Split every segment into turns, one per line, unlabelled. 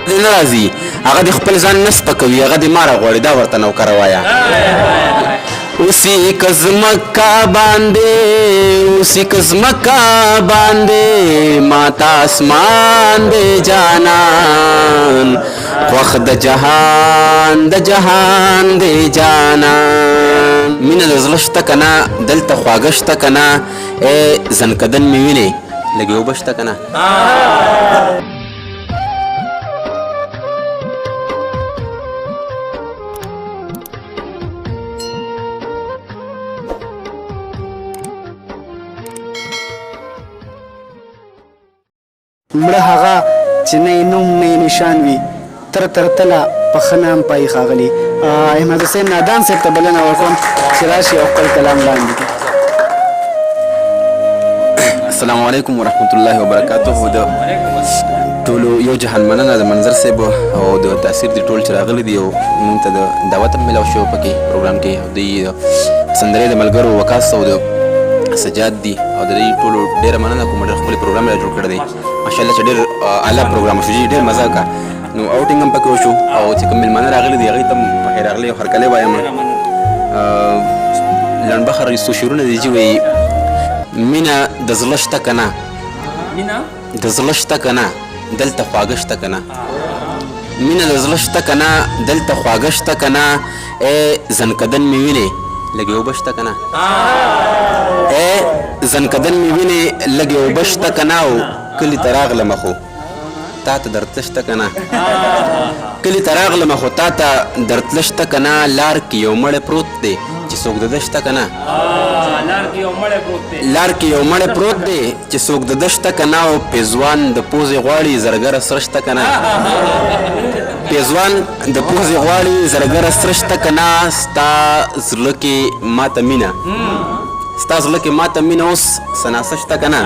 نه راځي هغه د خپل ځان نه سپکوي هغه د ماره غواړي دا ورته نوکره وایه اسی کزمکا باندې ماتا اسمان دے جانان خوخ د جهان دے جانان مینه د زړه شته کنه دلته خواږه شته کنه زنکدن مې وینې لږې اوبه شته کنه
مړه هغه چې نه نوم نه نشان وي تر تله په ښه نام پای ښاغلي احمد حسین نادان صاحب ته بلنه ورکوم چې راشي او خپل کلام وړاندې کړي.
السلام علیکم ورحمت الله وبرکاته. د ټولو یو جهان مننه د منظر صاحب او د تاثیر د ټول چې راغلي دي او موږ ته د دعوت هم ملاو شو په کې پروګرام کې د سندرې د ملګرو وقاص او د سجاد دي او د دې ټولو ډېره مننه کوم ډېر خپل پروګرام یې جوړ کړی دی ماشاءالله چې ډېر اعلی پروګرام شو ډېر مزه کا نو اوټینګ هم پکې وشو او چې کوم مېلمانه راغلي دي هغوی ته هم پخیر راغلي او هرکلی وایم لنډبخر څو شعرونه دي چې وایي مینه د زړه شته که نه د زړه شته که نه دلته خواږه شته که نه مینه د زړه شته که نه دلته خواږه شته که نه زنکدن مې وینې لږې اوبه شته که نه زنکدن مې وینې لږې اوبه شته که نه او کلي ته راغلمه خو تا ته درتله شته که نه کلي ته راغلمه خو تا ته درتله شته که نه لار کې یو مړی پروت دی چې څوک د ده شته که نه لار کې یو مړی پروت دی چې څوک د ده شته که نه او پیزوان د پوزې غواړي زرګره سره شته که نه پیزوان د پوزې غواړي زرګره سره شته که نه ستا زړه کې ماته مینه ستا زړه کې ماته مینه اوس سناسه شته که نه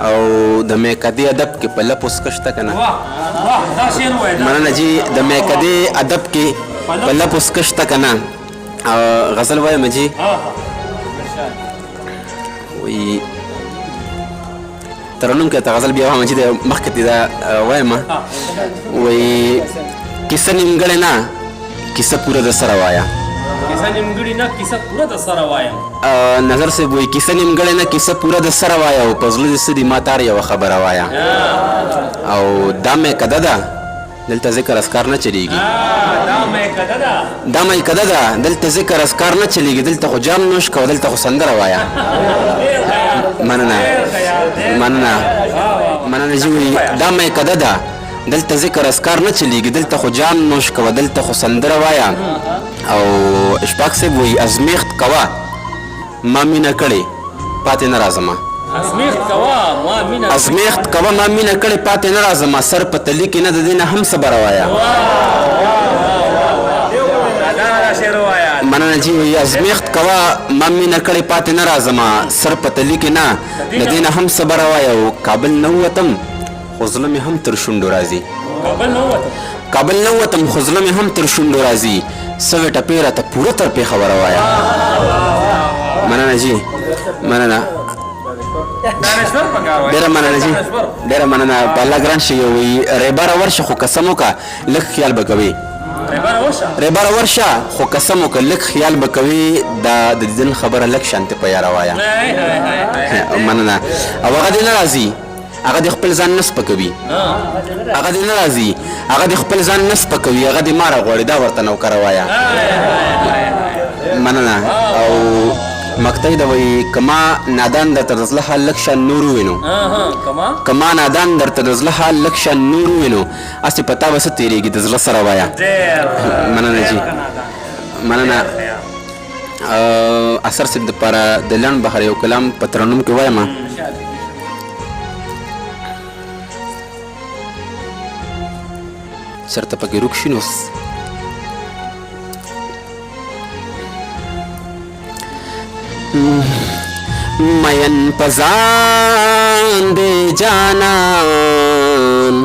او د میکدې ادب کې په لپو سکه شته که نه مننه جي د میکدې ادب کې په لپو سکه شته که نه غزل وایم جي وایي ترنم کې ته غزل بیا وایم چې د مخکې دې دا وایم وایي کیسه نیمګړې نه کیسه پوره د سره وایه نظر صاحب وایي کیسه نیمګړې نه کیسه پوره د سره وایه او په زړه دې څه دي ما تار یوه خبره وایه او دا میکده ده دلته ذکر اسکار نه چلیږي دا میکده ده دلته ذکر اسکار نه چلیږي دلته خو جام نوش کوه دلته خو سندره وایه مننه جي وایي دا میکده ده دلته ذکر اسکار نه چلیږي دلته خو جام نوش کوه دلته خو سندره وایه او اشفاق صاحب وایي ازمیخت کوه ما مینه کړې پاتې نه راځمه ازمیخت کوه ما مینه کړې پاتې نه راځمه سر په تلي کې نه د دې نه هم صبر وایه مننه جي وایي ازمیخت کوه ما مینه کړې پاتې نه راځمه سر په تلي کې نه د دې نه هم صبر وایه او کابل نه ووتم خو زړه مې هم تر شونډو راځي کابل نه ووتم خو زړه مې هم تر شونډو راځي سوې ټپې راته پوره تر پېښوره وایه مننه جي مننه ډېره مننه جي ډېره مننه په الله ګران شي وایي ریباره ورشه خو قسم وکړه لږ خیال به کوې ریباره ورشه خو قسم وکړه لږ خیال به کوې دا د دیدن خبره لږ شانتې په یاره وایه مننه او هغه دې نه راځي هغه د خپل ځان نه سپکوي هغه دې نه راځي هغه د خپل ځان نه سپکوي هغه د ماره غواړي دا ورته نوکره وایه مننه او مقطعی دا وایي که ما نادان درته د زړه حال لږ شان نور ووینو که ما نادان درته د زړه حال لږ شان نور ووینو هسې په تا به څه تېرېږي د زړه سره وایه مننه جي مننه اثر صاحب دپاره د لنډ بهر یو کلام په ترنم کې وایم چېرته پکې روک شي نو مین پزان دے جانان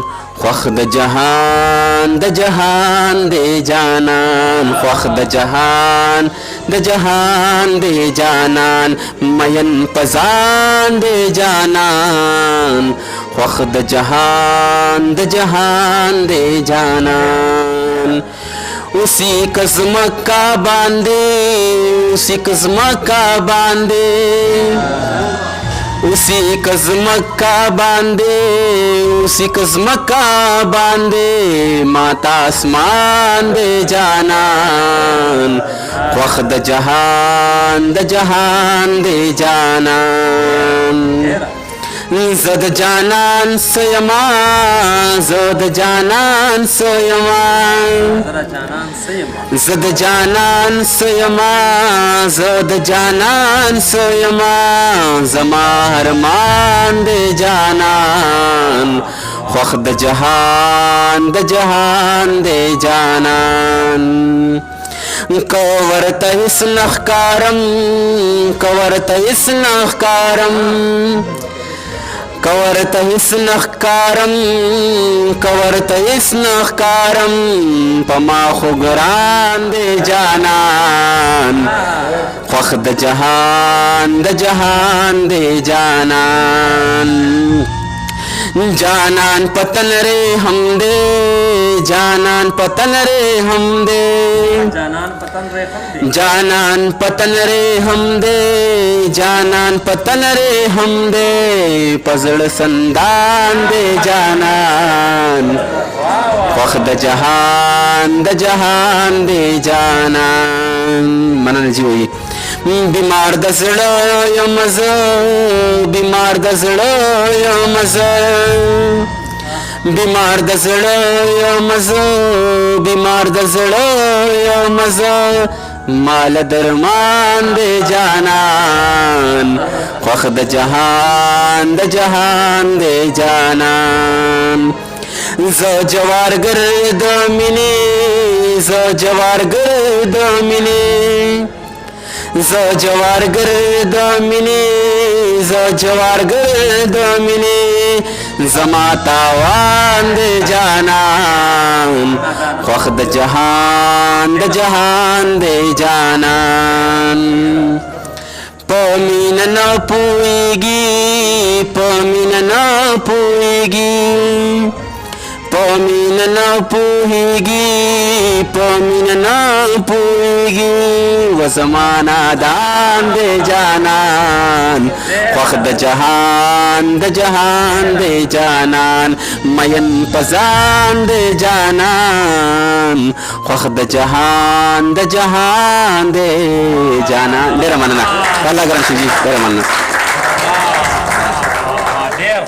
خوخ د جهان دے جانان خوخ د جهان د جهان دې جانان مین پزان دې جانان خوخ د جهان دې جانان اسی قسمت کا باندے اسی قسمت کا باندے اسی قسمت کا باندے اسی قسمت کا باندے ماتا آسمان دے جانان خوخ د جہان دے جانان زد جانان سیما زد جانان سیما زد جانان سیما زد جانان سیما زما ارمان دے جانان خوخ د جہان دے جانان کورت اس نخکارم کورت اس نخکارم کورت اس نخکارم کورت اس نخکارم پما خوگران دے جانان خوخ د جہان دے جانان جانان پتن رے ہم دے جانان پتن رے ہم دے جانان پتن رے ہم دے جانان پتن رے ہم دے پزڑ سندان دے جانان خوخ د جہان دے جانان منن جی ہوئی بیمار د زړه یم زه بیمار د زړه یم زه بیمار د زړه یم زه بیمار د زړه یم زه مال درمان دے جانان خوخ د جہان دے جانان زه جوارګر د مینې زه جوارګر د مینې زه جوارګر د مینې زه جوارګر د مینې زما تاوان دے جانان خوخ د جہان دے جانان پمین نہ پوئیگی پمین نہ پوئیگی پمین نہ پوئیگی پمین نہ پوئیگی و زمانہ دان دے جانان خوخ د جہان دے جانان مین پزان دے جانان خوخ د جہان دے جانان ډیره مننه الله ګران شي ډیره مننه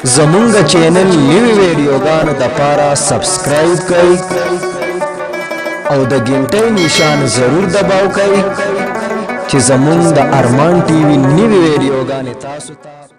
زمونږ چینل نوی ویډیوګانو د پاره سبسکرایب کړئ او د ګنټۍ نشان ضرور دباو کړئ چې زمونږ د ارمان ټي وي نوی ویډیوګانې تاسو ته